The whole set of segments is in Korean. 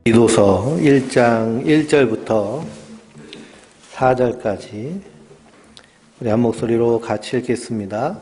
디도서 1장 1절부터 4절까지 우리 한 목소리로 같이 읽겠습니다.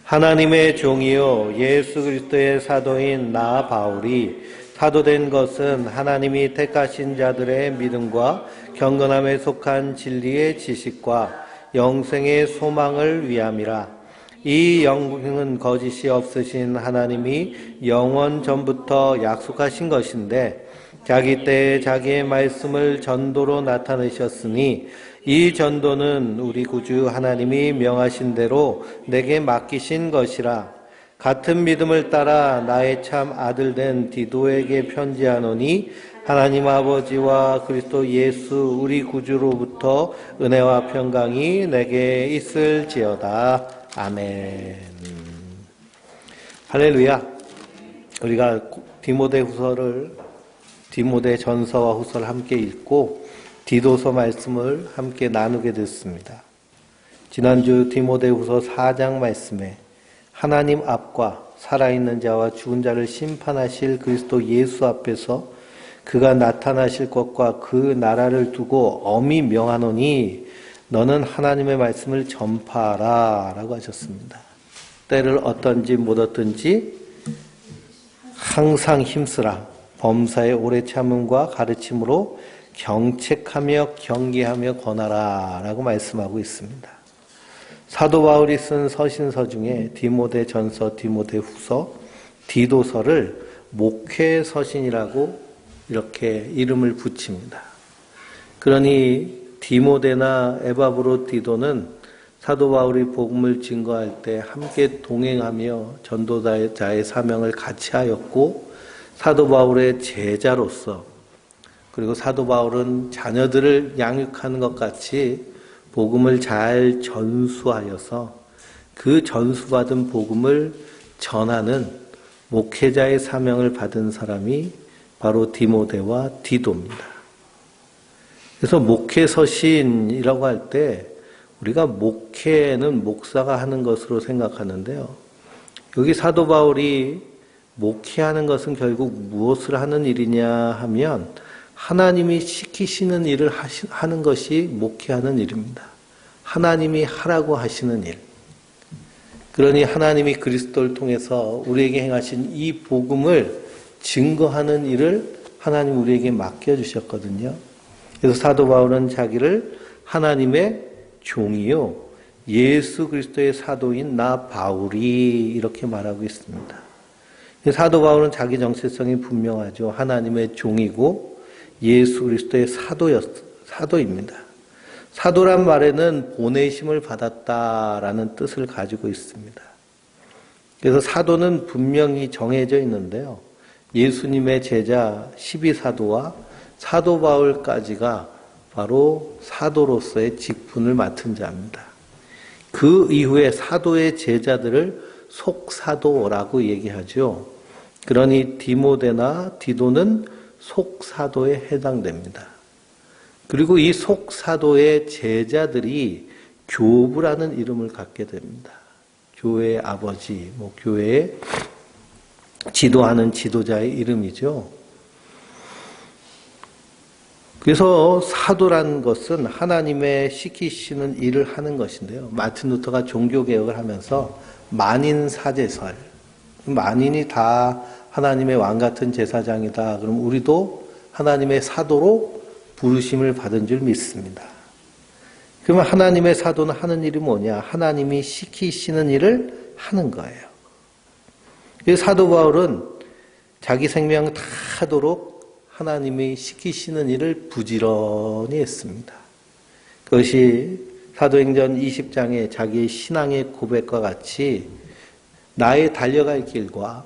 하나님의 종이요 예수 그리스도의 사도인 나 바울이 사도된 것은 하나님이 택하신 자들의 믿음과 경건함에 속한 진리의 지식과 영생의 소망을 위함이라. 이 영광은 거짓이 없으신 하나님이 영원 전부터 약속하신 것인데 자기 때에 자기의 말씀을 전도로 나타내셨으니 이 전도는 우리 구주 하나님이 명하신 대로 내게 맡기신 것이라. 같은 믿음을 따라 나의 참 아들 된 디도에게 편지하노니 하나님 아버지와 그리스도 예수 우리 구주로부터 은혜와 평강이 내게 있을지어다. 아멘. 할렐루야. 우리가 디모데 전서와 후서를 함께 읽고 디도서 말씀을 함께 나누게 됐습니다. 지난주 디모데 후서 4장 말씀에 하나님 앞과 살아있는 자와 죽은 자를 심판하실 그리스도 예수 앞에서 그가 나타나실 것과 그 나라를 두고 엄히 명하노니 너는 하나님의 말씀을 전파하라 라고 하셨습니다. 때를 어떤지 못 어떤지 항상 힘쓰라. 범사의 오래 참음과 가르침으로 경책하며 경계하며 권하라 라고 말씀하고 있습니다. 사도 바울이 쓴 서신서 중에 디모데 전서, 디모데 후서, 디도서를 목회 서신이라고 이렇게 이름을 붙입니다. 그러니 디모데나 에바브로 디도는 사도 바울이 복음을 증거할 때 함께 동행하며 전도자의 사명을 같이 하였고 사도 바울의 제자로서 그리고 사도 바울은 자녀들을 양육하는 것 같이 복음을 잘 전수하여서 그 전수받은 복음을 전하는 목회자의 사명을 받은 사람이 바로 디모데와 디도입니다. 그래서 목회서신이라고 할 때 우리가 목회는 목사가 하는 것으로 생각하는데요. 여기 사도 바울이 목회하는 것은 결국 무엇을 하는 일이냐 하면 하나님이 시키시는 일을 하는 것이 목회하는 일입니다. 하나님이 하라고 하시는 일. 그러니 하나님이 그리스도를 통해서 우리에게 행하신 이 복음을 증거하는 일을 하나님 우리에게 맡겨주셨거든요. 그래서 사도 바울은 자기를 하나님의 종이요 예수 그리스도의 사도인 나 바울이 이렇게 말하고 있습니다. 사도 바울은 자기 정체성이 분명하죠. 하나님의 종이고 예수 그리스도의 사도입니다. 사도란 말에는 보내심을 받았다라는 뜻을 가지고 있습니다. 그래서 사도는 분명히 정해져 있는데요. 예수님의 제자 12사도와 사도 바울까지가 바로 사도로서의 직분을 맡은 자입니다. 그 이후에 사도의 제자들을 속사도라고 얘기하죠. 그러니 디모데나 디도는 속사도에 해당됩니다. 그리고 이 속사도의 제자들이 교부라는 이름을 갖게 됩니다. 교회의 아버지, 교회의 지도하는 지도자의 이름이죠. 그래서 사도란 것은 하나님의 시키시는 일을 하는 것인데요. 마틴 루터가 종교개혁을 하면서 만인사제설, 만인이 다 하나님의 왕같은 제사장이다. 그럼 우리도 하나님의 사도로 부르심을 받은 줄 믿습니다. 그러면 하나님의 사도는 하는 일이 뭐냐? 하나님이 시키시는 일을 하는 거예요. 그래서 사도 바울은 자기 생명 다하도록 하나님이 시키시는 일을 부지런히 했습니다. 그것이 사도행전 20장에 자기의 신앙의 고백과 같이 나의 달려갈 길과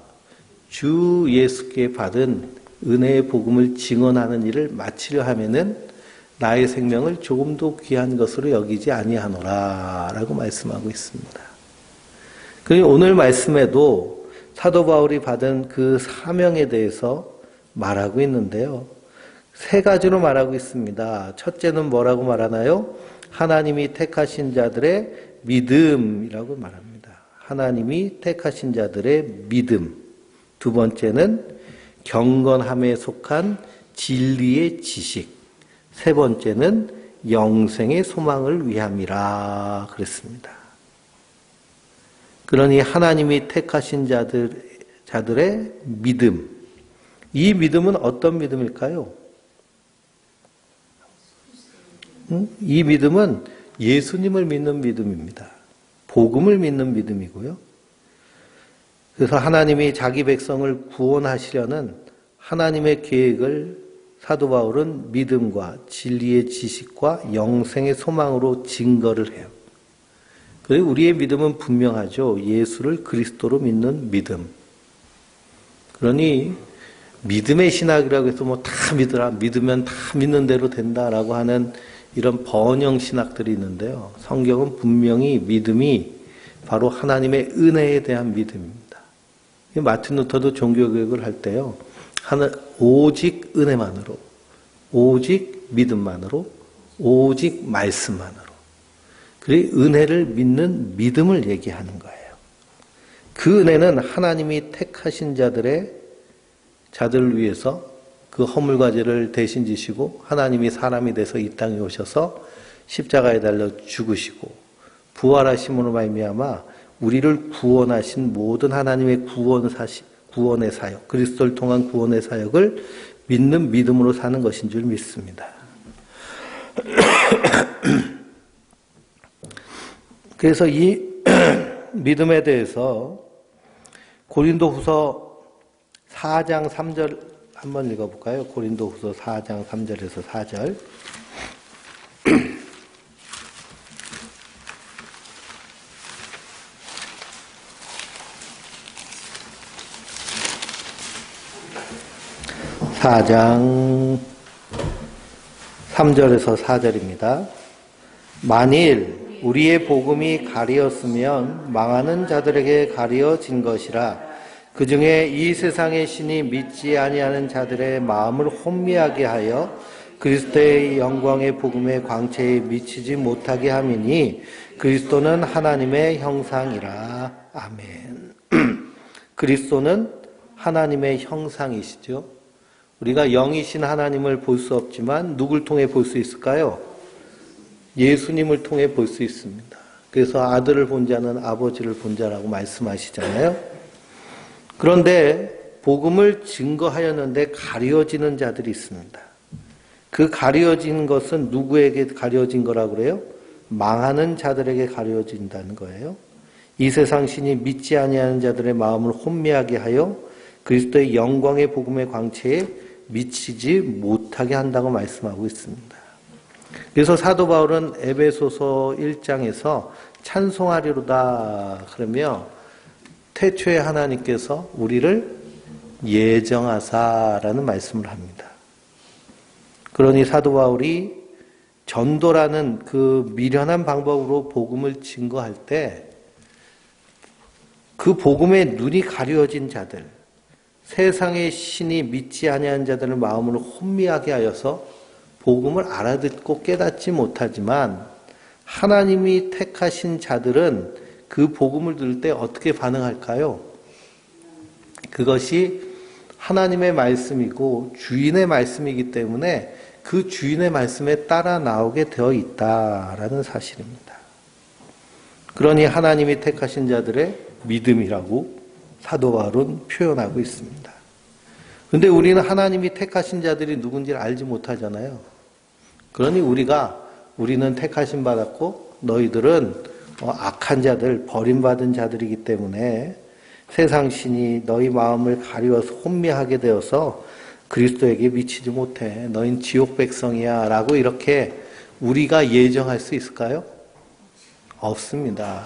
주 예수께 받은 은혜의 복음을 증언하는 일을 마치려 하면은 나의 생명을 조금도 귀한 것으로 여기지 아니하노라 라고 말씀하고 있습니다. 그리고 오늘 말씀에도 사도 바울이 받은 그 사명에 대해서 말하고 있는데요. 세 가지로 말하고 있습니다. 첫째는 뭐라고 말하나요? 하나님이 택하신 자들의 믿음이라고 말합니다. 하나님이 택하신 자들의 믿음. 두 번째는 경건함에 속한 진리의 지식, 세 번째는 영생의 소망을 위함이라 그랬습니다. 그러니 하나님이 택하신 자들의 믿음, 이 믿음은 어떤 믿음일까요? 이 믿음은 예수님을 믿는 믿음입니다. 복음을 믿는 믿음이고요. 그래서 하나님이 자기 백성을 구원하시려는 하나님의 계획을 사도 바울은 믿음과 진리의 지식과 영생의 소망으로 증거를 해요. 그리고 우리의 믿음은 분명하죠. 예수를 그리스도로 믿는 믿음. 그러니 믿음의 신학이라고 해서 뭐 다 믿으라, 믿으면 다 믿는 대로 된다라고 하는 이런 번영 신학들이 있는데요. 성경은 분명히 믿음이 바로 하나님의 은혜에 대한 믿음입니다. 마틴 루터도 종교교육을 할 때요. 오직 은혜만으로, 오직 믿음만으로, 오직 말씀만으로. 그리고 은혜를 믿는 믿음을 얘기하는 거예요. 그 은혜는 하나님이 택하신 자들을 위해서 그 허물과 죄를 대신 지시고 하나님이 사람이 돼서 이 땅에 오셔서 십자가에 달려 죽으시고 부활하심으로 말미암아 우리를 구원하신 모든 하나님의 구원의 사역, 그리스도를 통한 구원의 사역을 믿는 믿음으로 사는 것인 줄 믿습니다. 그래서 이 믿음에 대해서 고린도후서 4장 3절 한번 읽어볼까요? 고린도후서 4장 3절에서 4절. (4장) 3절에서 4절입니다. 만일 우리의 복음이 가리었으면 망하는 자들에게 가리어진 것이라. 그 중에 이 세상의 신이 믿지 아니하는 자들의 마음을 혼미하게 하여 그리스도의 영광의 복음의 광채에 미치지 못하게 함이니 그리스도는 하나님의 형상이라. 아멘. 그리스도는 하나님의 형상이시죠. 우리가 영이신 하나님을 볼 수 없지만 누굴 통해 볼 수 있을까요? 예수님을 통해 볼 수 있습니다. 그래서 아들을 본 자는 아버지를 본 자라고 말씀하시잖아요. 그런데 복음을 증거하였는데 가려지는 자들이 있습니다. 그 가려진 것은 누구에게 가려진 거라고 그래요? 망하는 자들에게 가려진다는 거예요. 이 세상 신이 믿지 아니하는 자들의 마음을 혼미하게 하여 그리스도의 영광의 복음의 광채에 미치지 못하게 한다고 말씀하고 있습니다. 그래서 사도 바울은 에베소서 1장에서 찬송하리로다 그러며 태초에 하나님께서 우리를 예정하사라는 말씀을 합니다. 그러니 사도 바울이 전도라는 그 미련한 방법으로 복음을 증거할 때 그 복음에 눈이 가려진 자들, 세상의 신이 믿지 아니하는 자들의 마음을 혼미하게 하여서 복음을 알아듣고 깨닫지 못하지만 하나님이 택하신 자들은 그 복음을 들을 때 어떻게 반응할까요? 그것이 하나님의 말씀이고 주인의 말씀이기 때문에 그 주인의 말씀에 따라 나오게 되어 있다라는 사실입니다. 그러니 하나님이 택하신 자들의 믿음이라고 사도 바울은 표현하고 있습니다. 그런데 우리는 하나님이 택하신 자들이 누군지를 알지 못하잖아요. 그러니 우리는 택하심 받았고 너희들은 악한 자들, 버림받은 자들이기 때문에 세상 신이 너희 마음을 가리워서 혼미하게 되어서 그리스도에게 미치지 못해. 너희는 지옥 백성이야 라고 이렇게 우리가 예정할 수 있을까요? 없습니다.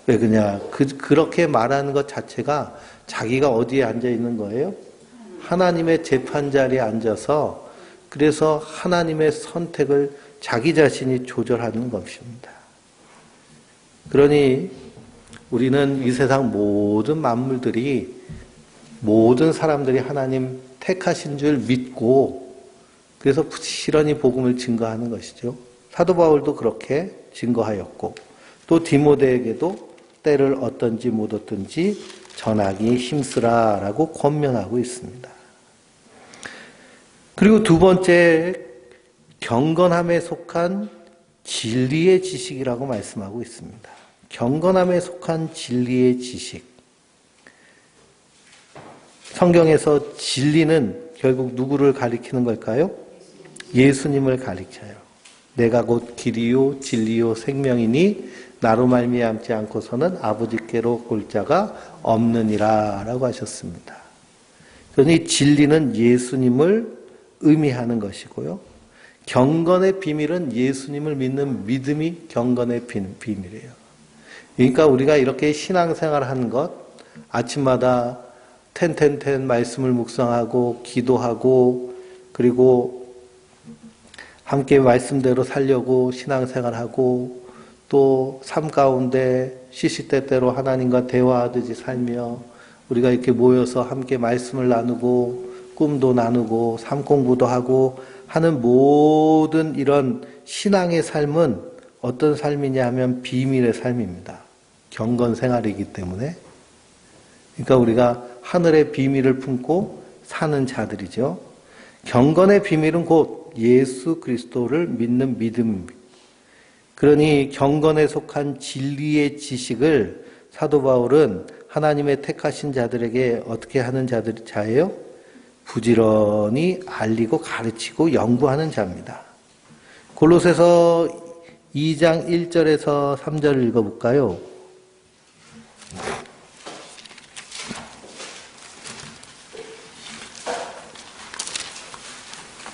왜 그러냐? 그렇게 말하는 것 자체가 자기가 어디에 앉아 있는 거예요? 하나님의 재판 자리에 앉아서 그래서 하나님의 선택을 자기 자신이 조절하는 것입니다. 그러니 우리는 이 세상 모든 만물들이 모든 사람들이 하나님 택하신 줄 믿고 그래서 부지런히 복음을 증거하는 것이죠. 사도 바울도 그렇게 증거하였고 또 디모데에게도 때를 얻든지 못 얻든지 전하기 힘쓰라라고 권면하고 있습니다. 그리고 두 번째, 경건함에 속한 진리의 지식이라고 말씀하고 있습니다. 경건함에 속한 진리의 지식. 성경에서 진리는 결국 누구를 가리키는 걸까요? 예수님을 가리켜요. 내가 곧 길이요 진리요 생명이니 나로 말미암지 않고서는 아버지께로 올 자가 없느니라 라고 하셨습니다. 그러니 진리는 예수님을 의미하는 것이고요. 경건의 비밀은 예수님을 믿는 믿음이 경건의 비밀이에요. 그러니까 우리가 이렇게 신앙생활을 하는 것, 아침마다 말씀을 묵상하고 기도하고 그리고 함께 말씀대로 살려고 신앙생활하고 또 삶 가운데 시시때때로 하나님과 대화하듯이 살며 우리가 이렇게 모여서 함께 말씀을 나누고 꿈도 나누고 삶 공부도 하고 하는 모든 이런 신앙의 삶은 어떤 삶이냐 하면 비밀의 삶입니다. 경건 생활이기 때문에. 그러니까 우리가 하늘의 비밀을 품고 사는 자들이죠. 경건의 비밀은 곧 예수 그리스도를 믿는 믿음입니다. 그러니 경건에 속한 진리의 지식을 사도 바울은 하나님의 택하신 자들에게 어떻게 하는 자예요? 부지런히 알리고 가르치고 연구하는 자입니다. 골로새서 2장 1절에서 3절을 읽어볼까요?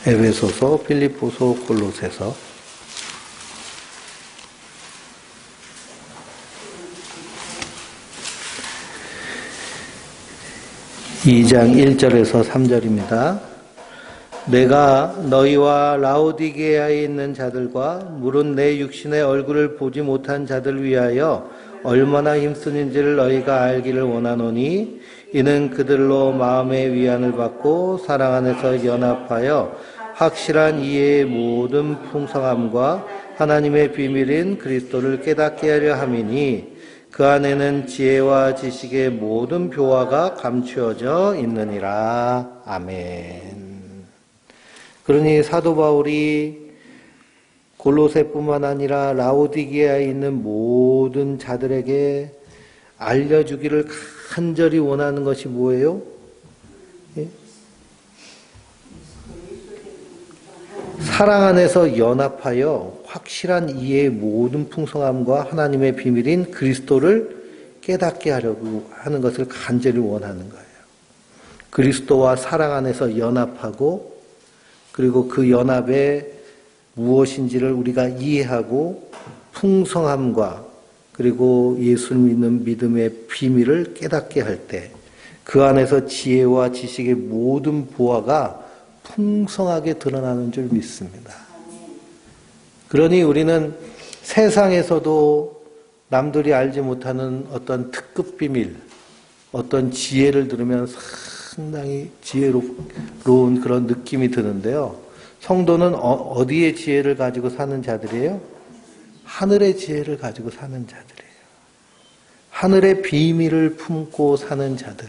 에베소서, 필립보서, 골로새서. (2장 1절에서 3절입니다) 내가 너희와 라오디게아에 있는 자들과 물은 내 육신의 얼굴을 보지 못한 자들 위하여 얼마나 힘쓰는지를 너희가 알기를 원하노니 이는 그들로 마음의 위안을 받고 사랑 안에서 연합하여 확실한 이해의 모든 풍성함과 하나님의 비밀인 그리스도를 깨닫게 하려 함이니 그 안에는 지혜와 지식의 모든 교화가 감추어져 있느니라. 아멘. 그러니 사도 바울이 골로새뿐만 아니라 라오디게아에 있는 모든 자들에게 알려주기를 간절히 원하는 것이 뭐예요? 예? 사랑 안에서 연합하여 확실한 이해의 모든 풍성함과 하나님의 비밀인 그리스도를 깨닫게 하려고 하는 것을 간절히 원하는 거예요. 그리스도와 사랑 안에서 연합하고 그리고 그 연합에 무엇인지를 우리가 이해하고 풍성함과 그리고 예수를 믿는 믿음의 비밀을 깨닫게 할 때 그 안에서 지혜와 지식의 모든 보화가 풍성하게 드러나는 줄 믿습니다. 그러니 우리는 세상에서도 남들이 알지 못하는 어떤 특급 비밀, 어떤 지혜를 들으면 상당히 지혜로운 그런 느낌이 드는데요. 성도는 어디의 지혜를 가지고 사는 자들이에요? 하늘의 지혜를 가지고 사는 자들이에요. 하늘의 비밀을 품고 사는 자들.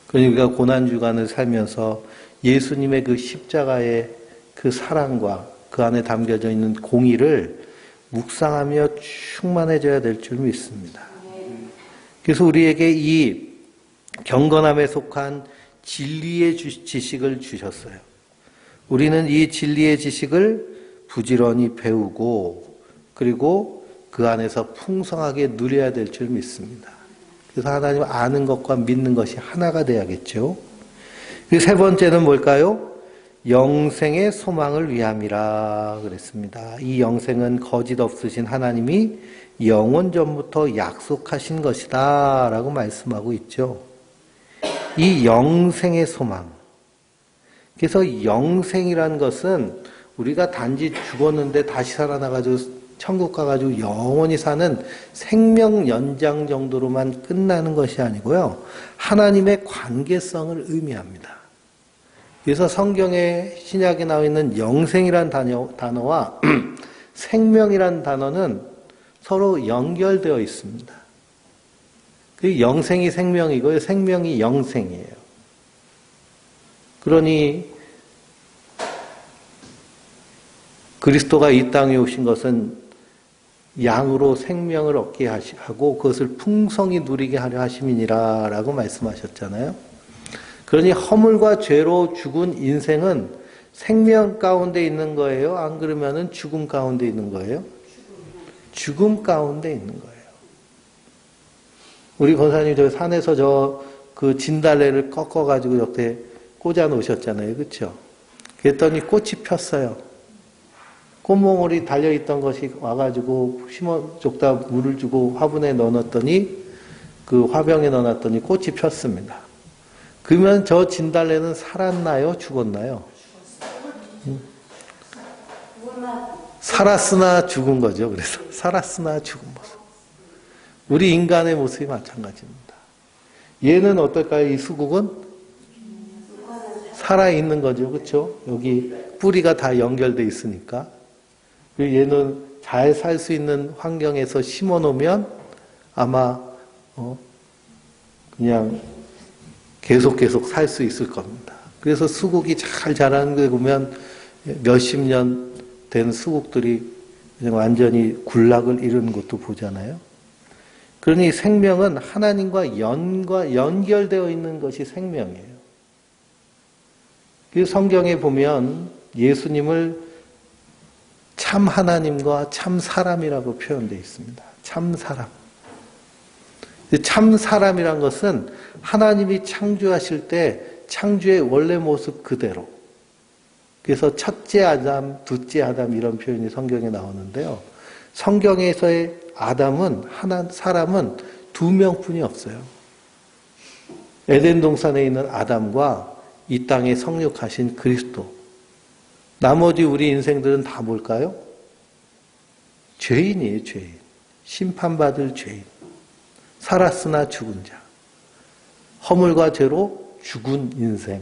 그러니까 고난주간을 살면서 예수님의 그 십자가의 그 사랑과 그 안에 담겨져 있는 공의를 묵상하며 충만해져야 될 줄 믿습니다. 그래서 우리에게 이 경건함에 속한 진리의 지식을 주셨어요. 우리는 이 진리의 지식을 부지런히 배우고 그리고 그 안에서 풍성하게 누려야 될 줄 믿습니다. 그래서 하나님 아는 것과 믿는 것이 하나가 돼야겠죠. 세 번째는 뭘까요? 영생의 소망을 위함이라 그랬습니다. 이 영생은 거짓 없으신 하나님이 영원 전부터 약속하신 것이다 라고 말씀하고 있죠. 이 영생의 소망. 그래서 영생이라는 것은 우리가 단지 죽었는데 다시 살아나가지고 천국 가가지고 영원히 사는 생명 연장 정도로만 끝나는 것이 아니고요. 하나님의 관계성을 의미합니다. 그래서 성경에 신약에 나와 있는 영생이란 단어와 생명이란 단어는 서로 연결되어 있습니다. 그 영생이 생명이고요. 생명이 영생이에요. 그러니 그리스도가 이 땅에 오신 것은 양으로 생명을 얻게 하고 그것을 풍성히 누리게 하려 하심이니라 라고 말씀하셨잖아요. 그러니 허물과 죄로 죽은 인생은 생명 가운데 있는 거예요? 안 그러면은 죽음 가운데 있는 거예요? 죽음 가운데 있는 거예요. 우리 권사님 저 산에서 그 진달래를 꺾어가지고 이렇게 꽂아 놓으셨잖아요. 그렇죠? 그랬더니 꽃이 폈어요. 꽃몽울이 달려있던 것이 와가지고 심어줬다 물을 주고 화분에 넣어놨더니 그 화병에 넣어놨더니 꽃이 폈습니다. 그러면 저 진달래는 살았나요? 죽었나요? 살았으나 죽은 거죠. 그래서 살았으나 죽은 모습. 우리 인간의 모습이 마찬가지입니다. 얘는 어떨까요? 이 수국은 살아있는 거죠. 그렇죠? 여기 뿌리가 다 연결돼 있으니까. 얘는 잘 살 수 있는 환경에서 심어 놓으면 아마 그냥 계속 살 수 있을 겁니다. 그래서 수국이 잘 자라는 거 보면 몇십 년 된 수국들이 그냥 완전히 군락을 이루는 것도 보잖아요. 그러니 생명은 하나님과 연결되어 있는 것이 생명이에요. 그 성경에 보면 예수님을 참 하나님과 참 사람이라고 표현되어 있습니다. 참 사람. 참 사람이란 것은 하나님이 창조하실 때 창조의 원래 모습 그대로. 그래서 첫째 아담, 둘째 아담 이런 표현이 성경에 나오는데요. 성경에서의 사람은 두 명뿐이 없어요. 에덴 동산에 있는 아담과 이 땅에 성육하신 그리스도. 나머지 우리 인생들은 다 뭘까요? 죄인이에요, 죄인. 심판받을 죄인. 살았으나 죽은 자. 허물과 죄로 죽은 인생.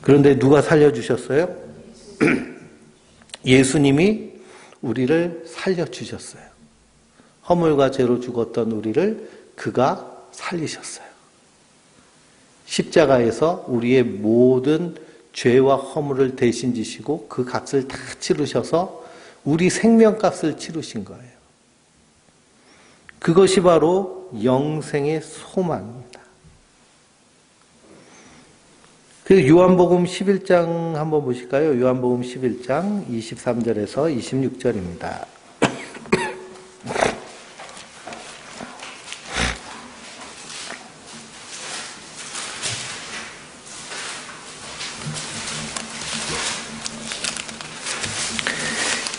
그런데 누가 살려주셨어요? 예수님이 우리를 살려주셨어요. 허물과 죄로 죽었던 우리를 그가 살리셨어요. 십자가에서 우리의 모든 죄와 허물을 대신 지시고 그 값을 다 치르셔서 우리 생명값을 치르신 거예요. 그것이 바로 영생의 소망입니다. 그 요한복음 11장 한번 보실까요? 요한복음 11장 23절에서 26절입니다.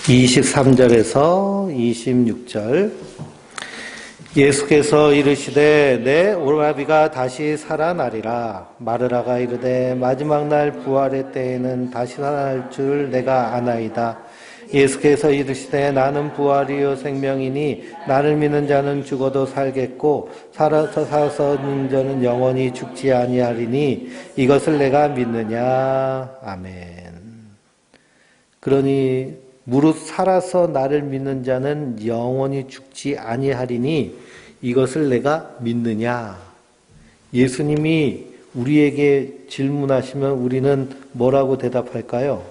(23절에서 26절) 예수께서 이르시되 내 오라비가 다시 살아나리라. 마르다가 이르되 마지막 날 부활의 때에는 다시 살아날 줄 내가 아나이다. 예수께서 이르시되 나는 부활이요 생명이니 나를 믿는 자는 죽어도 살겠고 살아서 믿는 자는 영원히 죽지 아니하리니 이것을 내가 믿느냐. 아멘. 그러니 무릇 살아서 나를 믿는 자는 영원히 죽지 아니하리니 이것을 내가 믿느냐. 예수님이 우리에게 질문하시면 우리는 뭐라고 대답할까요?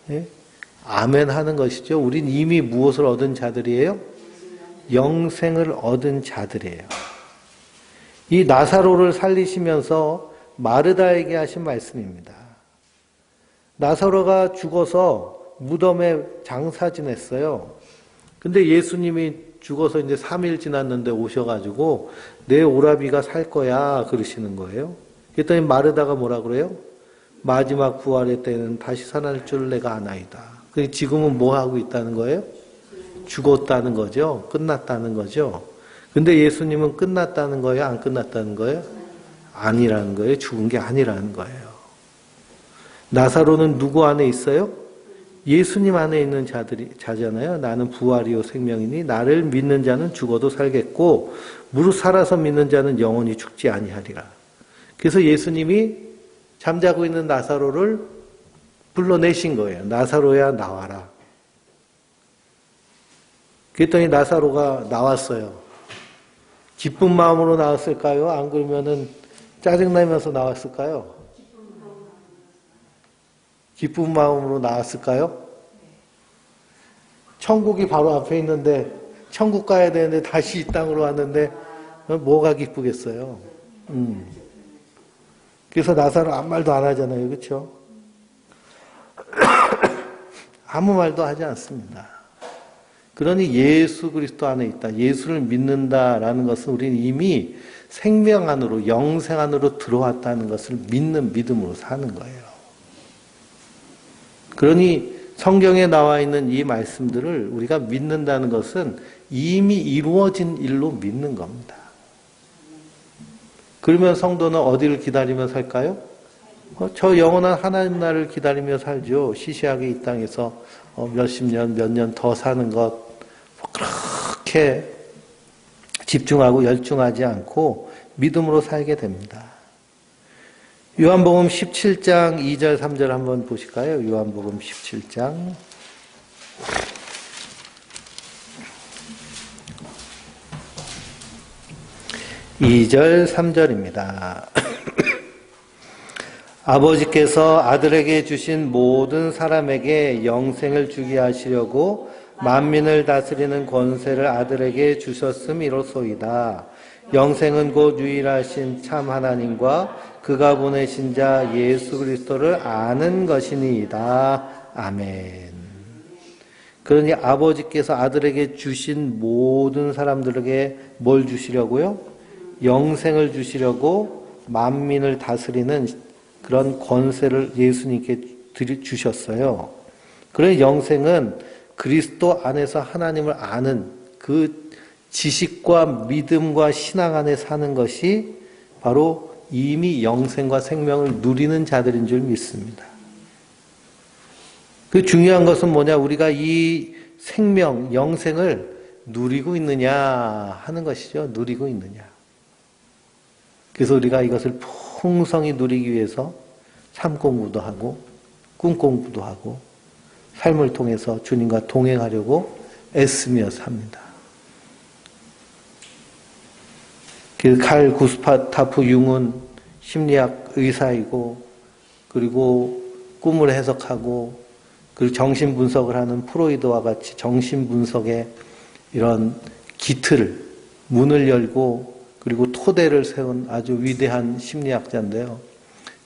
네? 아멘 하는 것이죠. 우린 이미 무엇을 얻은 자들이에요? 영생을 얻은 자들이에요. 이 나사로를 살리시면서 마르다에게 하신 말씀입니다. 나사로가 죽어서 무덤에 장사 지냈어요. 근데 예수님이 죽어서 이제 3일 지났는데 오셔가지고 내 오라비가 살 거야 그러시는 거예요. 그랬더니 마르다가 뭐라 그래요? 마지막 부활의 때는 다시 살아날 줄 내가 아나이다. 지금은 뭐 하고 있다는 거예요? 죽었다는 거죠. 끝났다는 거죠. 근데 예수님은 끝났다는 거예요? 안 끝났다는 거예요? 아니라는 거예요. 죽은 게 아니라는 거예요. 나사로는 누구 안에 있어요? 예수님 안에 있는 자잖아요. 나는 부활이요 생명이니 나를 믿는 자는 죽어도 살겠고 무릇 살아서 믿는 자는 영원히 죽지 아니하리라. 그래서 예수님이 잠자고 있는 나사로를 불러내신 거예요. 나사로야 나와라. 그랬더니 나사로가 나왔어요. 기쁜 마음으로 나왔을까요? 안 그러면은 짜증나면서 나왔을까요? 기쁜 마음으로 나왔을까요? 천국이 바로 앞에 있는데 천국 가야 되는데 다시 이 땅으로 왔는데 뭐가 기쁘겠어요? 그래서 나사로 아무 말도 안 하잖아요. 그렇죠? 아무 말도 하지 않습니다. 그러니 예수 그리스도 안에 있다. 예수를 믿는다라는 것은 우리는 이미 생명 안으로, 영생 안으로 들어왔다는 것을 믿는 믿음으로 사는 거예요. 그러니 성경에 나와 있는 이 말씀들을 우리가 믿는다는 것은 이미 이루어진 일로 믿는 겁니다. 그러면 성도는 어디를 기다리며 살까요? 저 영원한 하나님 나라를 기다리며 살죠. 시시하게 이 땅에서 몇십 년, 몇 년 더 사는 것 그렇게 집중하고 열중하지 않고 믿음으로 살게 됩니다. 요한복음 17장 2절 3절 한번 보실까요? 요한복음 17장 2절 3절입니다. 아버지께서 아들에게 주신 모든 사람에게 영생을 주게 하시려고 만민을 다스리는 권세를 아들에게 주셨음이로소이다. 영생은 곧 유일하신 참 하나님과 그가 보내신 자 예수 그리스도를 아는 것이니이다. 아멘. 그러니 아버지께서 아들에게 주신 모든 사람들에게 뭘 주시려고요? 영생을 주시려고 만민을 다스리는 그런 권세를 예수님께 주셨어요. 그런 영생은 그리스도 안에서 하나님을 아는 그 지식과 믿음과 신앙 안에 사는 것이 바로 이미 영생과 생명을 누리는 자들인 줄 믿습니다. 그 중요한 것은 뭐냐? 우리가 이 생명, 영생을 누리고 있느냐 하는 것이죠. 누리고 있느냐. 그래서 우리가 이것을 풍성히 누리기 위해서 삶 공부도 하고 꿈 공부도 하고 삶을 통해서 주님과 동행하려고 애쓰며 삽니다. 그 칼 구스타프 융은 심리학 의사이고 그리고 꿈을 해석하고 그리고 정신 분석을 하는 프로이드와 같이 정신 분석의 이런 기틀을 문을 열고 그리고 토대를 세운 아주 위대한 심리학자인데요.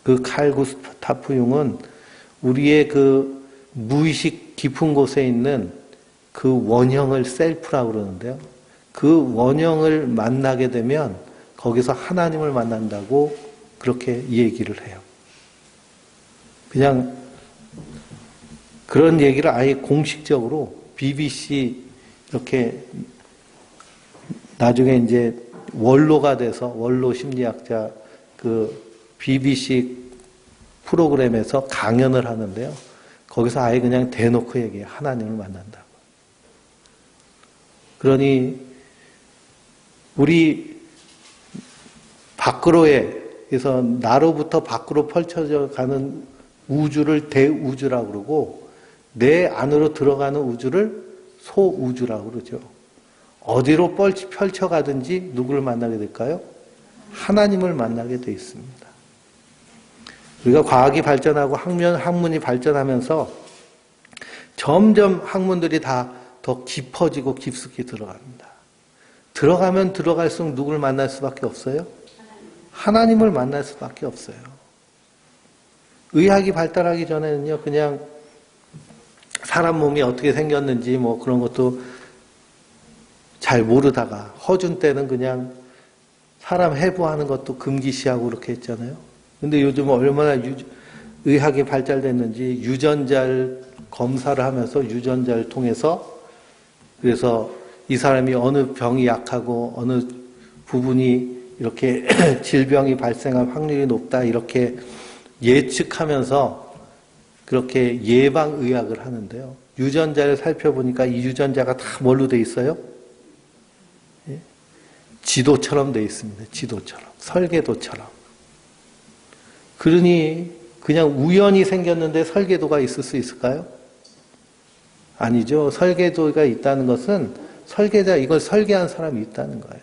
그 칼 구스타프 융은 우리의 그 무의식 깊은 곳에 있는 그 원형을 셀프라고 그러는데요. 그 원형을 만나게 되면 거기서 하나님을 만난다고 그렇게 얘기를 해요. 그냥 그런 얘기를 아예 공식적으로 BBC 이렇게 나중에 이제 원로가 돼서 원로 심리학자 그 BBC 프로그램에서 강연을 하는데요. 거기서 아예 그냥 대놓고 얘기해요. 하나님을 만난다고. 그러니 우리 밖으로의 그래서 나로부터 밖으로 펼쳐져 가는 우주를 대우주라고 그러고 내 안으로 들어가는 우주를 소우주라고 그러죠. 어디로 펼쳐가든지 누구를 만나게 될까요? 하나님을 만나게 돼 있습니다. 우리가 과학이 발전하고 학문이 발전하면서 점점 학문들이 다 더 깊어지고 깊숙이 들어갑니다. 들어가면 들어갈수록 누구를 만날 수밖에 없어요? 하나님을 만날 수밖에 없어요. 의학이 발달하기 전에는요, 그냥 사람 몸이 어떻게 생겼는지 뭐 그런 것도 잘 모르다가 허준 때는 그냥 사람 해부하는 것도 금기시하고 그렇게 했잖아요. 근데 요즘은 얼마나 의학이 발달됐는지 유전자를 검사를 하면서 유전자를 통해서 그래서 이 사람이 어느 병이 약하고 어느 부분이 이렇게 질병이 발생할 확률이 높다 이렇게 예측하면서 그렇게 예방의학을 하는데요. 유전자를 살펴보니까 이 유전자가 다 뭘로 돼 있어요? 지도처럼 돼 있습니다. 지도처럼. 설계도처럼. 그러니 그냥 우연히 생겼는데 설계도가 있을 수 있을까요? 아니죠. 설계도가 있다는 것은 이걸 설계한 사람이 있다는 거예요.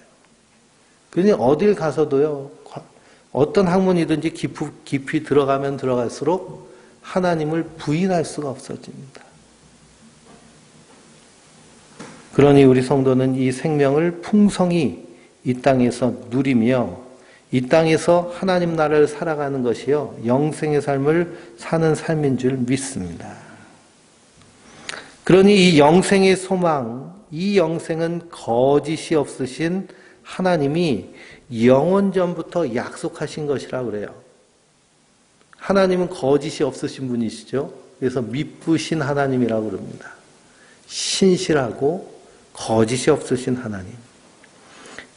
그러니 어딜 가서도요. 어떤 학문이든지 깊이 들어가면 들어갈수록 하나님을 부인할 수가 없어집니다. 그러니 우리 성도는 이 생명을 풍성히 이 땅에서 누리며 이 땅에서 하나님 나라를 살아가는 것이요 영생의 삶을 사는 삶인 줄 믿습니다. 그러니 이 영생의 소망, 이 영생은 거짓이 없으신 하나님이 영원전부터 약속하신 것이라 그래요. 하나님은 거짓이 없으신 분이시죠. 그래서 미쁘신 하나님이라고 그럽니다. 신실하고 거짓이 없으신 하나님.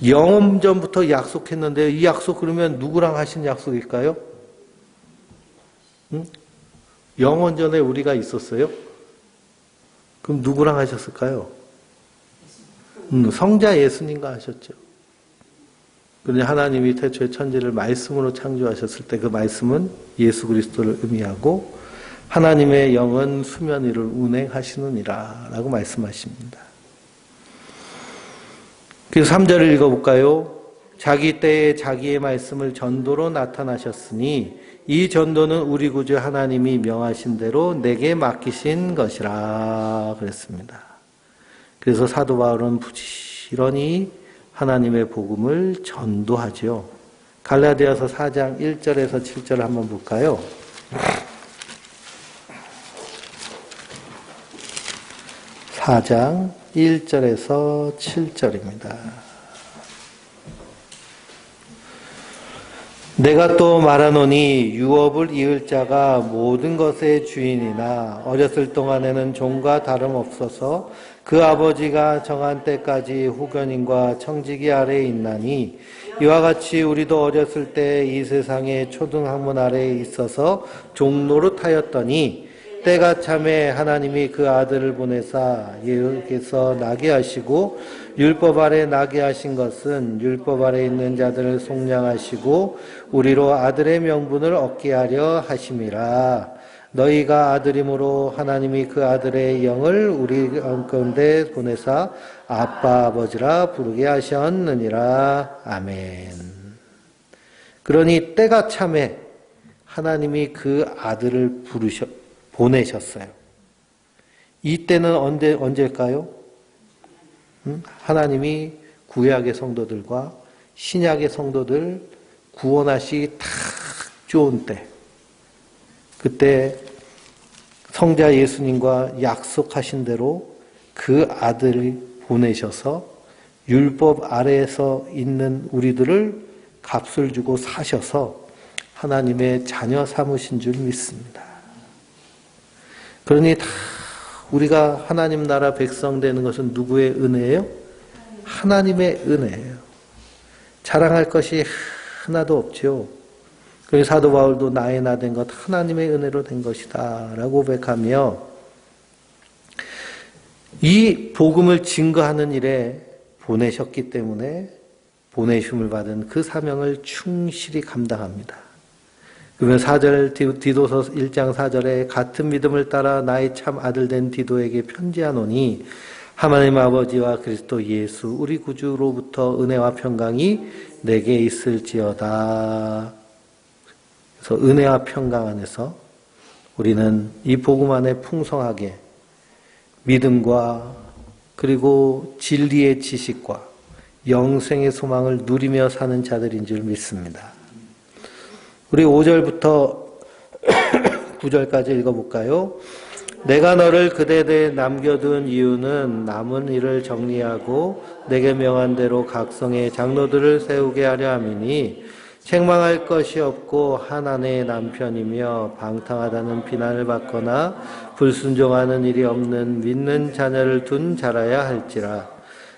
영원전부터 약속했는데 이 약속 그러면 누구랑 하신 약속일까요? 영원전에 우리가 있었어요? 그럼 누구랑 하셨을까요? 성자 예수님과 하셨죠. 그런데 하나님이 태초에 천지를 말씀으로 창조하셨을 때 그 말씀은 예수 그리스도를 의미하고 하나님의 영은 수면 위를 운행하시느니라 라고 말씀하십니다. 그래서 3절을 읽어볼까요? 자기 때에 자기의 말씀을 전도로 나타나셨으니 이 전도는 우리 구주 하나님이 명하신 대로 내게 맡기신 것이라 그랬습니다. 그래서 사도 바울은 부지런히 하나님의 복음을 전도하죠. 갈라디아서 4장 1절에서 7절 한번 볼까요? 4장 1절에서 7절입니다. 내가 또 말하노니 유업을 이을 자가 모든 것의 주인이나 어렸을 동안에는 종과 다름없어서 그 아버지가 정한 때까지 후견인과 청지기 아래에 있나니 이와 같이 우리도 어렸을 때 이 세상의 초등학문 아래에 있어서 종노릇하였더니 때가 참에 하나님이 그 아들을 보내사 예수께서 나게 하시고 율법 아래 나게 하신 것은 율법 아래 있는 자들을 속량하시고 우리로 아들의 명분을 얻게 하려 하심이라. 너희가 아들이므로 하나님이 그 아들의 영을 우리 가운데 보내사 아빠 아버지라 부르게 하셨느니라. 아멘. 그러니 때가 참에 하나님이 그 아들을 보내셨어요. 이때는 언제일까요? 하나님이 구약의 성도들과 신약의 성도들 구원하시기 딱 좋은 때, 그때 성자 예수님과 약속하신 대로 그 아들을 보내셔서 율법 아래에서 있는 우리들을 값을 주고 사셔서 하나님의 자녀 삼으신 줄 믿습니다. 그러니 다 우리가 하나님 나라 백성 되는 것은 누구의 은혜예요? 하나님의 은혜예요. 자랑할 것이 하나도 없죠. 그래서 사도 바울도 나의 나 된 것 하나님의 은혜로 된 것이다 라고 고백하며 이 복음을 증거하는 일에 보내셨기 때문에 보내심을 받은 그 사명을 충실히 감당합니다. 그러면 4절 디도서 1장 4절에 같은 믿음을 따라 나의 참 아들 된 디도에게 편지하노니 하나님 아버지와 그리스도 예수 우리 구주로부터 은혜와 평강이 내게 있을지어다. 그래서 은혜와 평강 안에서 우리는 이 복음 안에 풍성하게 믿음과 그리고 진리의 지식과 영생의 소망을 누리며 사는 자들인 줄 믿습니다. 우리 5절부터 9절까지 읽어볼까요? 내가 너를 그대에 남겨둔 이유는 남은 일을 정리하고 내게 명한 대로 각성의 장로들을 세우게 하려 함이니 책망할 것이 없고 한 아내의 남편이며 방탕하다는 비난을 받거나 불순종하는 일이 없는 믿는 자녀를 둔 자라야 할지라.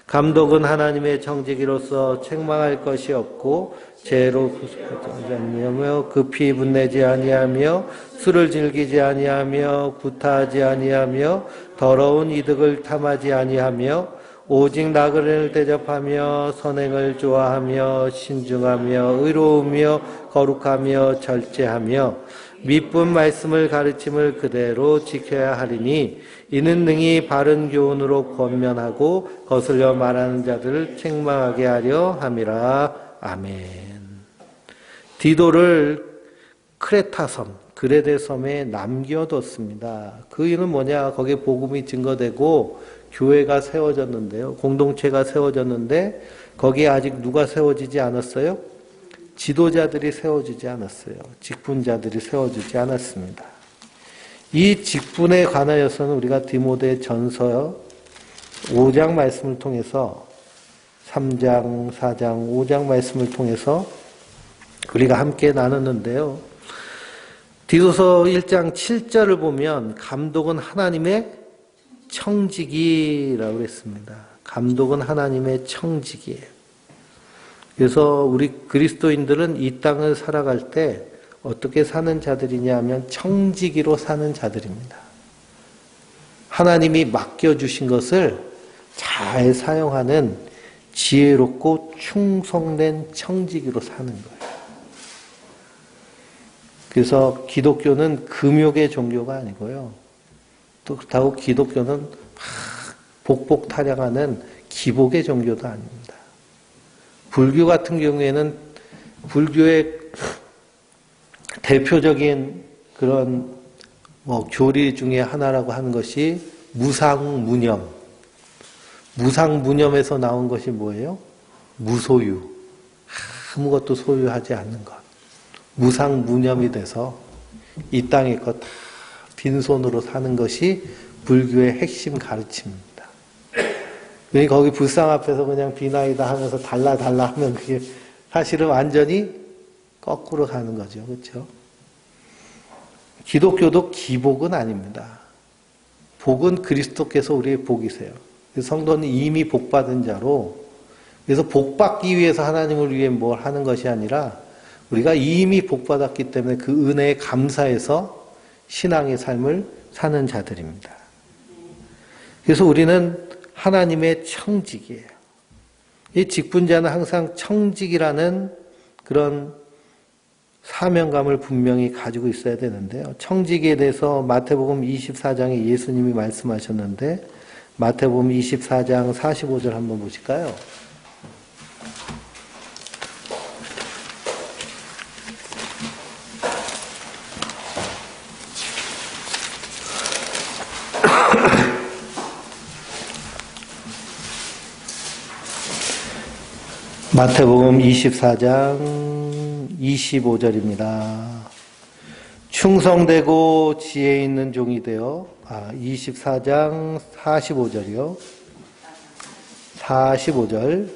감독은 하나님의 청지기로서 책망할 것이 없고 죄로 부수지 아니하며 급히 분내지 아니하며 술을 즐기지 아니하며 구타하지 아니하며 더러운 이득을 탐하지 아니하며 오직 나그네를 대접하며 선행을 좋아하며 신중하며 의로우며 거룩하며 절제하며 미쁜 말씀을 가르침을 그대로 지켜야 하리니 이는 능히 바른 교훈으로 권면하고 거슬려 말하는 자들을 책망하게 하려 함이라. 아멘. 디도를 크레타섬, 그레데 섬에 남겨뒀습니다. 그 이유는 뭐냐? 거기에 복음이 증거되고 교회가 세워졌는데요. 공동체가 세워졌는데 거기에 아직 누가 세워지지 않았어요? 지도자들이 세워지지 않았어요. 직분자들이 세워지지 않았습니다. 이 직분에 관하여서는 우리가 디모데 전서 5장 말씀을 통해서 3장, 4장, 5장 말씀을 통해서 우리가 함께 나눴는데요. 디도서 1장 7절을 보면 감독은 하나님의 청지기라고 했습니다. 감독은 하나님의 청지기예요. 그래서 우리 그리스도인들은 이 땅을 살아갈 때 어떻게 사는 자들이냐 하면 청지기로 사는 자들입니다. 하나님이 맡겨주신 것을 잘 사용하는 지혜롭고 충성된 청지기로 사는 거예요. 그래서 기독교는 금욕의 종교가 아니고요. 또 그렇다고 기독교는 복복타령하는 기복의 종교도 아닙니다. 불교 같은 경우에는 불교의 대표적인 그런 교리 중에 하나라고 하는 것이 무상무념. 무상무념에서 나온 것이 뭐예요? 무소유. 아무것도 소유하지 않는 것. 무상무념이 돼서 이 땅의 것 다 빈손으로 사는 것이 불교의 핵심 가르침입니다. 그러니까 거기 불상 앞에서 그냥 비나이다 하면서 달라 하면 그게 사실은 완전히 거꾸로 가는 거죠. 그렇죠? 기독교도 기복은 아닙니다. 복은 그리스도께서 우리의 복이세요. 성도는 이미 복받은 자로, 그래서 복받기 위해서 하나님을 위해 뭘 하는 것이 아니라 우리가 이미 복받았기 때문에 그 은혜에 감사해서 신앙의 삶을 사는 자들입니다. 그래서 우리는 하나님의 청직이에요. 이 직분자는 항상 청직이라는 그런 사명감을 분명히 가지고 있어야 되는데요. 청직에 대해서 마태복음 24장에 예수님이 말씀하셨는데 마태복음 24장 45절 한번 보실까요? 마태복음 24장 25절입니다. 충성되고 지혜 있는 종이 되어 24장 45절이요. 45절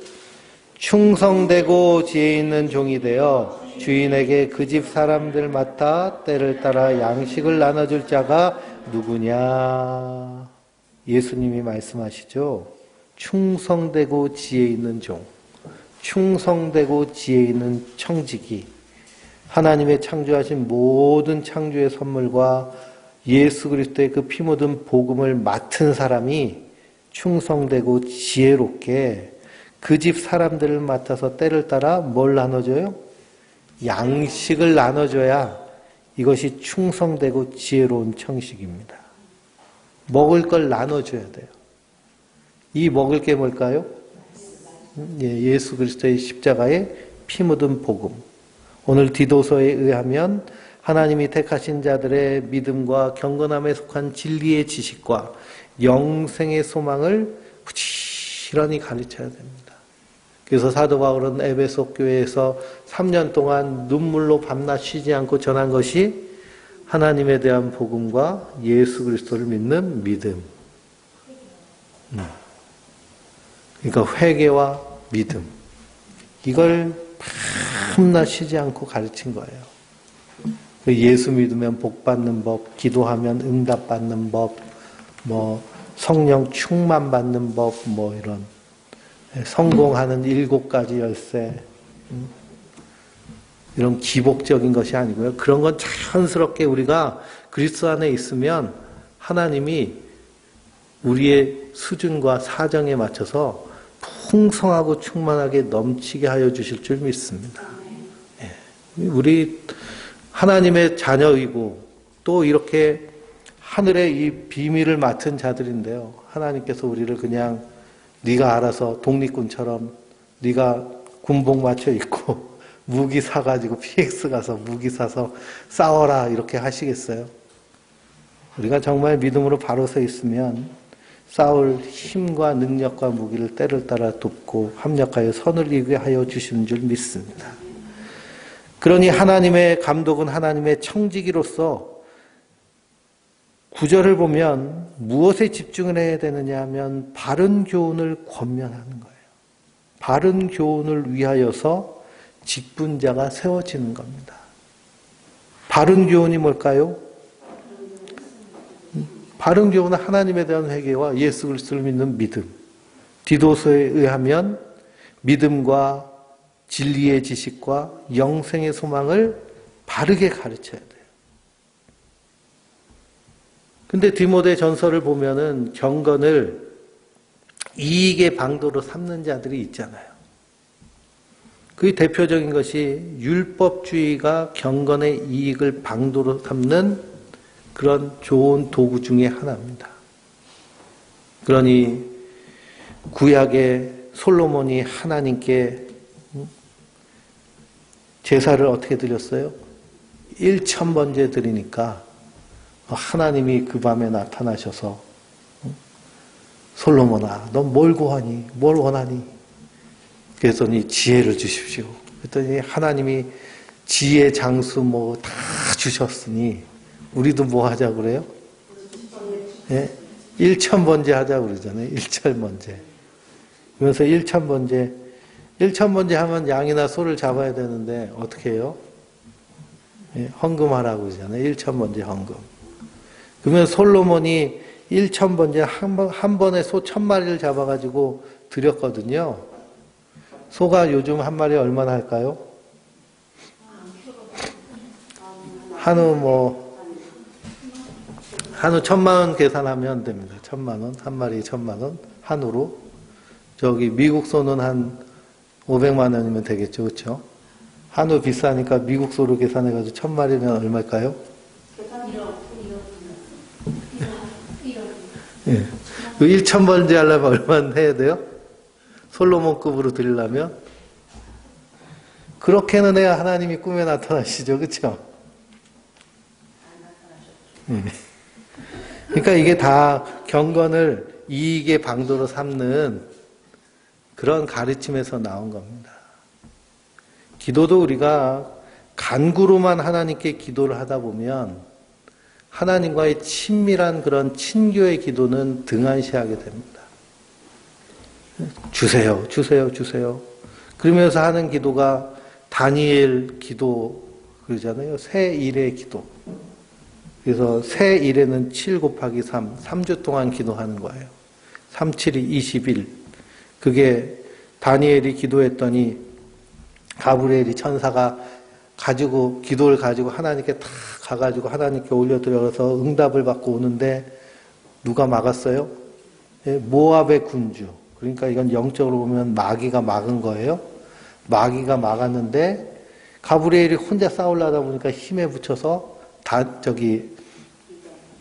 충성되고 지혜 있는 종이 되어 주인에게 그 집 사람들 맡아 때를 따라 양식을 나눠줄 자가 누구냐. 예수님이 말씀하시죠. 충성되고 지혜 있는 종, 충성되고 지혜 있는 청지기, 하나님의 창조하신 모든 창조의 선물과 예수 그리스도의 그 피 묻은 복음을 맡은 사람이 충성되고 지혜롭게 그 집 사람들을 맡아서 때를 따라 뭘 나눠줘요? 양식을 나눠줘야 이것이 충성되고 지혜로운 청식입니다. 먹을 걸 나눠줘야 돼요. 이 먹을 게 뭘까요? 예수 그리스도의 십자가의 피 묻은 복음. 오늘 디도서에 의하면 하나님이 택하신 자들의 믿음과 경건함에 속한 진리의 지식과 영생의 소망을 부지런히 가르쳐야 됩니다. 그래서 사도 바울은 에베소 교회에서 3년 동안 눈물로 밤낮 쉬지 않고 전한 것이 하나님에 대한 복음과 예수 그리스도를 믿는 믿음. 그러니까 회개와 믿음. 이걸 밤낮 쉬지 않고 가르친 거예요. 예수 믿으면 복 받는 법, 기도하면 응답 받는 법, 성령 충만 받는 법, 이런 성공하는 7가지 열쇠, 이런 기복적인 것이 아니고요. 그런 건 자연스럽게 우리가 그리스도 안에 있으면 하나님이 우리의 수준과 사정에 맞춰서 풍성하고 충만하게 넘치게 하여 주실 줄 믿습니다. 우리 하나님의 자녀이고 또 이렇게 하늘의 이 비밀을 맡은 자들인데요. 하나님께서 우리를 그냥 네가 알아서 독립군처럼 네가 군복 맞춰 입고 무기 사가지고 PX 가서 무기 사서 싸워라 이렇게 하시겠어요? 우리가 정말 믿음으로 바로 서 있으면 싸울 힘과 능력과 무기를 때를 따라 돕고 합력하여 선을 이루게 하여 주시는 줄 믿습니다. 그러니 하나님의 감독은 하나님의 청지기로서 구절을 보면 무엇에 집중을 해야 되느냐 하면 바른 교훈을 권면하는 거예요. 바른 교훈을 위하여서 직분자가 세워지는 겁니다. 바른 교훈이 뭘까요? 바른 교훈은 하나님에 대한 회개와 예수 그리스도를 믿는 믿음. 디도서에 의하면 믿음과 진리의 지식과 영생의 소망을 바르게 가르쳐야 돼요. 근데 디모데 전서를 보면은 경건을 이익의 방도로 삼는 자들이 있잖아요. 그 대표적인 것이 율법주의가 경건의 이익을 방도로 삼는 그런 좋은 도구 중에 하나입니다. 그러니 구약의 솔로몬이 하나님께 제사를 어떻게 드렸어요? 1000번째 드리니까 하나님이 그 밤에 나타나셔서 솔로몬아, 너 뭘 구하니? 뭘 원하니? 그랬더니 지혜를 주십시오. 그랬더니 하나님이 지혜 장수 뭐 다 주셨으니 우리도 뭐 하자고 그래요? 예? 1000번째 하자고 그러잖아요. 1000번째. 그래서 1000번째 하면 양이나 소를 잡아야 되는데 어떻게 해요? 예, 헌금하라고 그러잖아요. 1000번째 헌금. 그러면 솔로몬이 1000번째 한 번에 소 1000마리를 잡아가지고 드렸거든요. 소가 요즘 한 마리에 얼마나 할까요? 한우 1000만원 계산하면 됩니다. 1000만원. 한 마리에 1000만원. 한우로. 저기 미국 소는 한 500만원이면 되겠죠. 그렇죠? 한우 비싸니까 미국 소로 계산해가지고 1000마리면 얼마일까요? 예. 그 1000번째 하려면 얼마나 해야 돼요? 솔로몬급으로 드리려면? 그렇게는 해야 하나님이 꿈에 나타나시죠. 그렇죠? 예. 그러니까 이게 다 경건을 이익의 방도로 삼는 그런 가르침에서 나온 겁니다. 기도도 우리가 간구로만 하나님께 기도를 하다 보면 하나님과의 친밀한 그런 친교의 기도는 등한시하게 됩니다. 주세요, 주세요, 주세요. 그러면서 하는 기도가 다니엘 기도 그러잖아요. 새 일의 기도. 그래서 새 일에는 7 곱하기 3, 3주 동안 기도하는 거예요. 3, 7이 21. 그게 다니엘이 기도했더니 가브리엘이 천사가 가지고 기도를 가지고 하나님께 다 가가지고 하나님께 올려드려서 응답을 받고 오는데 누가 막았어요? 예, 모압의 군주. 그러니까 이건 영적으로 보면 마귀가 막은 거예요. 마귀가 막았는데 가브리엘이 혼자 싸우려다 보니까 힘에 붙여서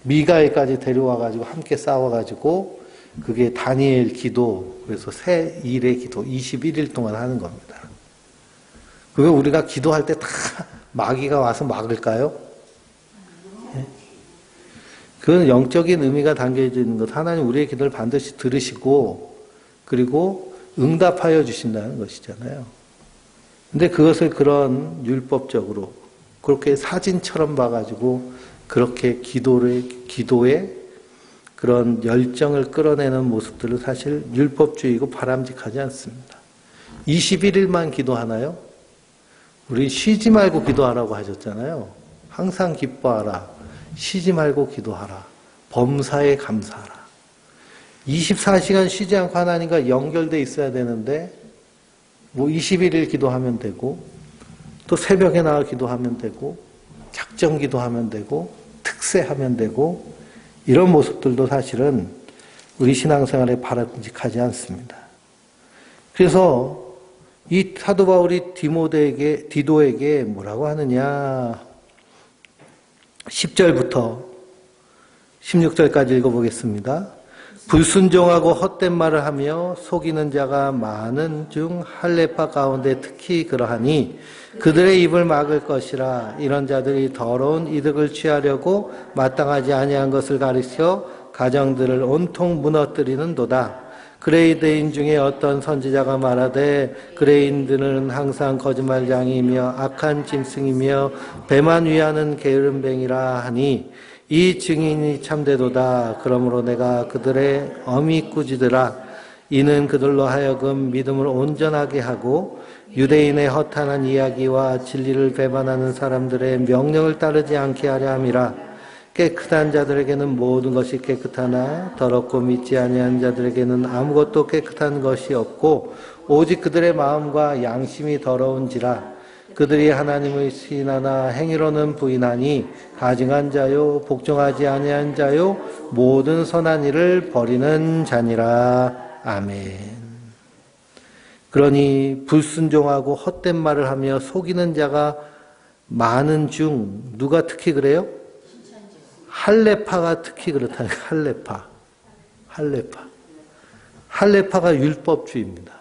미가엘까지 데려와가지고 함께 싸워가지고 그게 다니엘 기도, 그래서 새 일의 기도 21일 동안 하는 겁니다. 그거 우리가 기도할 때 다 마귀가 와서 막을까요? 네? 그건 영적인 의미가 담겨져 있는 것. 하나님 우리의 기도를 반드시 들으시고 그리고 응답하여 주신다는 것이잖아요. 근데 그것을 그런 율법적으로 그렇게 사진처럼 봐가지고 그렇게 기도에 그런 열정을 끌어내는 모습들은 사실 율법주의고 바람직하지 않습니다. 21일만 기도하나요? 우리 쉬지 말고 기도하라고 하셨잖아요. 항상 기뻐하라. 쉬지 말고 기도하라. 범사에 감사하라. 24시간 쉬지 않고 하나님과 연결돼 있어야 되는데 뭐 21일 기도하면 되고 또 새벽에 나와 기도하면 되고 작정 기도하면 되고 특세하면 되고 이런 모습들도 사실은 우리 신앙생활에 바람직하지 않습니다. 그래서 이 사도 바울이 디도에게 뭐라고 하느냐 10절부터 16절까지 읽어보겠습니다. 불순종하고 헛된 말을 하며 속이는 자가 많은 중 할례파 가운데 특히 그러하니 그들의 입을 막을 것이라. 이런 자들이 더러운 이득을 취하려고 마땅하지 아니한 것을 가르쳐 가정들을 온통 무너뜨리는도다. 그레이드인 중에 어떤 선지자가 말하되 그레이드는 항상 거짓말장이며 악한 짐승이며 배만 위하는 게으름뱅이라 하니 이 증인이 참되도다. 그러므로 내가 그들의 엄히 꾸짖으라. 이는 그들로 하여금 믿음을 온전하게 하고 유대인의 허탄한 이야기와 진리를 배반하는 사람들의 명령을 따르지 않게 하려 함이라. 깨끗한 자들에게는 모든 것이 깨끗하나 더럽고 믿지 아니한 자들에게는 아무것도 깨끗한 것이 없고 오직 그들의 마음과 양심이 더러운지라. 그들이 하나님의 시인하나 행위로는 부인하니 가증한 자요 복종하지 아니한 자요 모든 선한 일을 버리는 자니라. 아멘. 그러니 불순종하고 헛된 말을 하며 속이는 자가 많은 중 누가 특히 그래요? 할례파가 특히 그렇다는 거예요. 할례파가 율법주의입니다.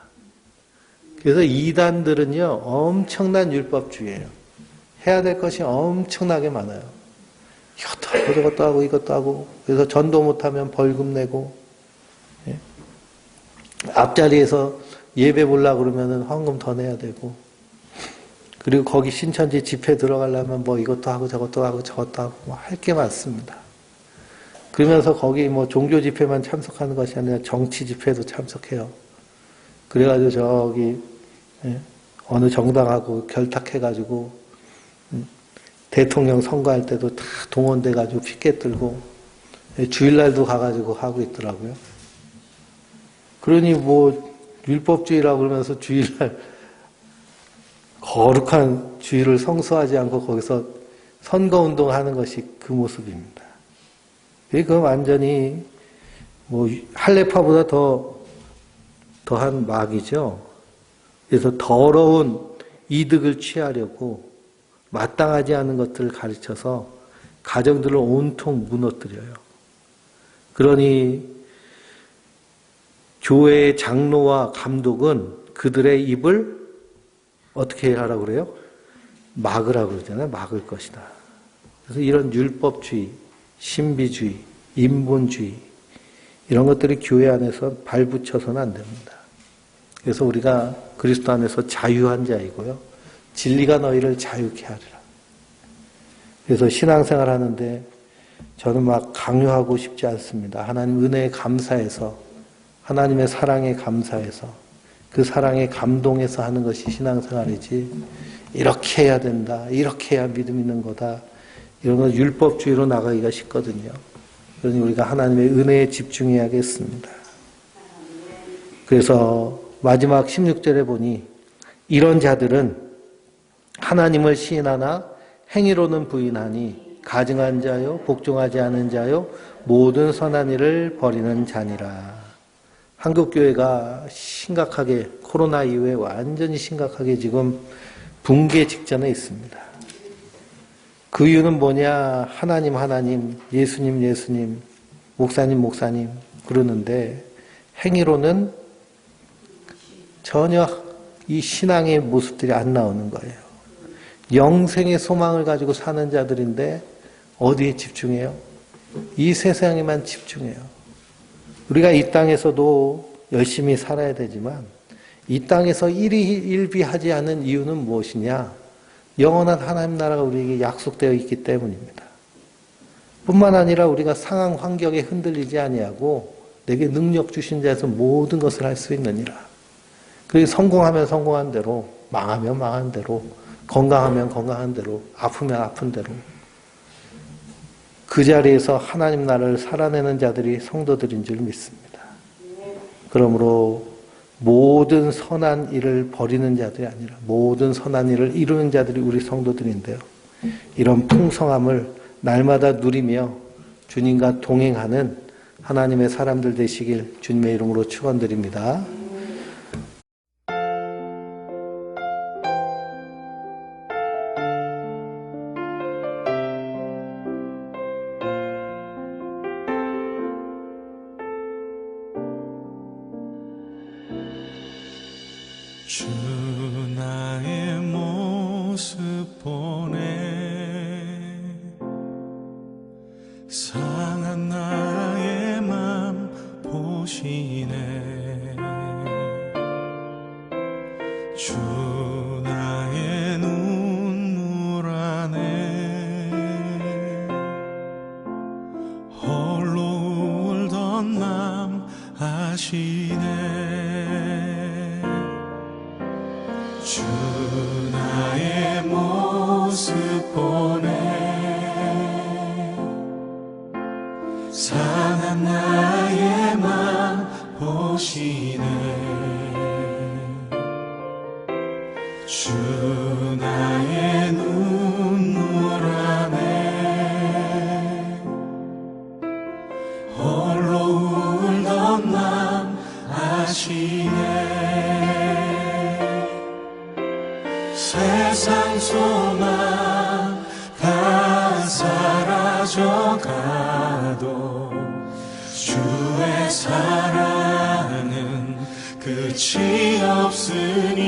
그래서 이단들은요, 엄청난 율법주의예요. 해야 될 것이 엄청나게 많아요. 이것도 하고 저것도 하고 이것도 하고, 그래서 전도 못하면 벌금 내고, 예? 앞자리에서 예배 보려고 그러면 헌금 더 내야 되고, 그리고 거기 신천지 집회 들어가려면 뭐 이것도 하고 저것도 하고 저것도 하고 뭐 할 게 많습니다. 그러면서 거기 뭐 종교 집회만 참석하는 것이 아니라 정치 집회도 참석해요. 그래가지고 저기 어느 정당하고 결탁해가지고 대통령 선거할 때도 다 동원돼가지고 피켓 들고 주일날도 가가지고 하고 있더라고요. 그러니 뭐 율법주의라고 그러면서 주일날 거룩한 주의를 성수하지 않고 거기서 선거운동 하는 것이 그 모습입니다. 그건 완전히 뭐 할례파보다 더한 마귀죠. 그래서 더러운 이득을 취하려고 마땅하지 않은 것들을 가르쳐서 가정들을 온통 무너뜨려요. 그러니 교회의 장로와 감독은 그들의 입을 어떻게 하라고 그래요? 막으라고 그러잖아요. 막을 것이다. 그래서 이런 율법주의, 신비주의, 인본주의 이런 것들이 교회 안에서 발붙여서는 안 됩니다. 그래서 우리가 그리스도 안에서 자유한 자이고요. 진리가 너희를 자유케 하리라. 그래서 신앙생활 하는데 저는 막 강요하고 싶지 않습니다. 하나님 은혜에 감사해서 하나님의 사랑에 감사해서 그 사랑에 감동해서 하는 것이 신앙생활이지 이렇게 해야 된다. 이렇게 해야 믿음 있는 거다. 이런 건 율법주의로 나가기가 쉽거든요. 그러니 우리가 하나님의 은혜에 집중해야겠습니다. 그래서 마지막 16절에 보니 이런 자들은 하나님을 시인하나 행위로는 부인하니 가증한 자요 복종하지 않은 자요 모든 선한 일을 버리는 자니라. 한국교회가 심각하게 코로나 이후에 완전히 심각하게 지금 붕괴 직전에 있습니다. 그 이유는 뭐냐? 하나님, 예수님, 목사님 그러는데 행위로는 전혀 이 신앙의 모습들이 안 나오는 거예요. 영생의 소망을 가지고 사는 자들인데 어디에 집중해요? 이 세상에만 집중해요. 우리가 이 땅에서도 열심히 살아야 되지만 이 땅에서 일비하지 않는 이유는 무엇이냐? 영원한 하나님 나라가 우리에게 약속되어 있기 때문입니다. 뿐만 아니라 우리가 상황 환경에 흔들리지 아니하고 내게 능력 주신 자에서 모든 것을 할 수 있느니라. 그리고 성공하면 성공한 대로, 망하면 망한 대로, 건강하면 건강한 대로, 아프면 아픈 대로 그 자리에서 하나님 나라를 살아내는 자들이 성도들인 줄 믿습니다. 그러므로 모든 선한 일을 버리는 자들이 아니라 모든 선한 일을 이루는 자들이 우리 성도들인데요. 이런 풍성함을 날마다 누리며 주님과 동행하는 하나님의 사람들 되시길 주님의 이름으로 축원드립니다. 주 나의 모습 보네 상한 나의 맘 보시네 주 나의 눈물 안에 홀로 울던 맘 아시네 주 나의 모습 보네 상한 나의 맘 보시네 주 나의 눈물 안에 홀로 울던 맘 아시네 세상 소망 다 사라져가도 주의 사랑은 끝이 없으니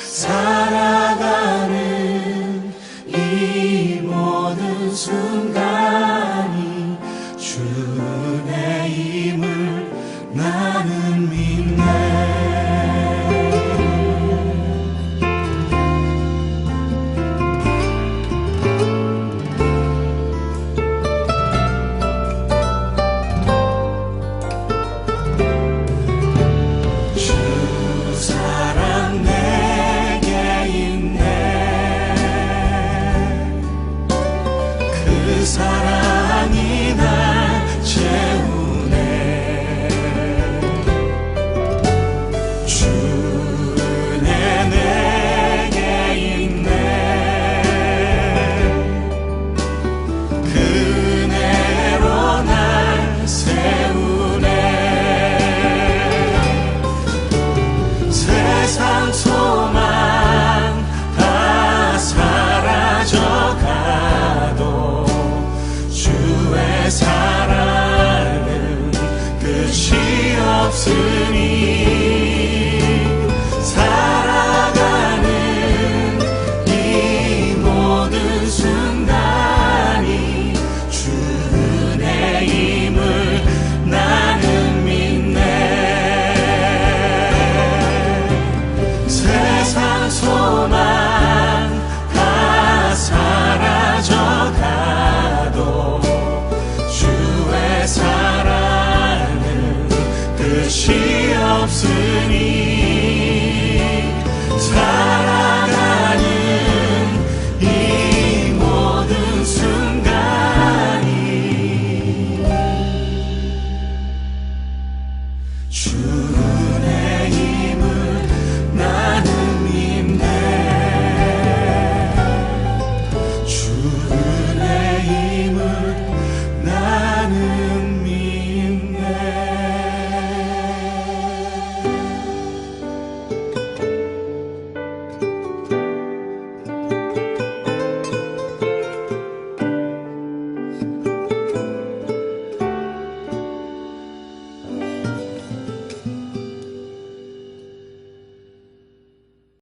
살아가는 이 모든 순간이 주 은혜임을 나는 믿네 사랑이 날 채워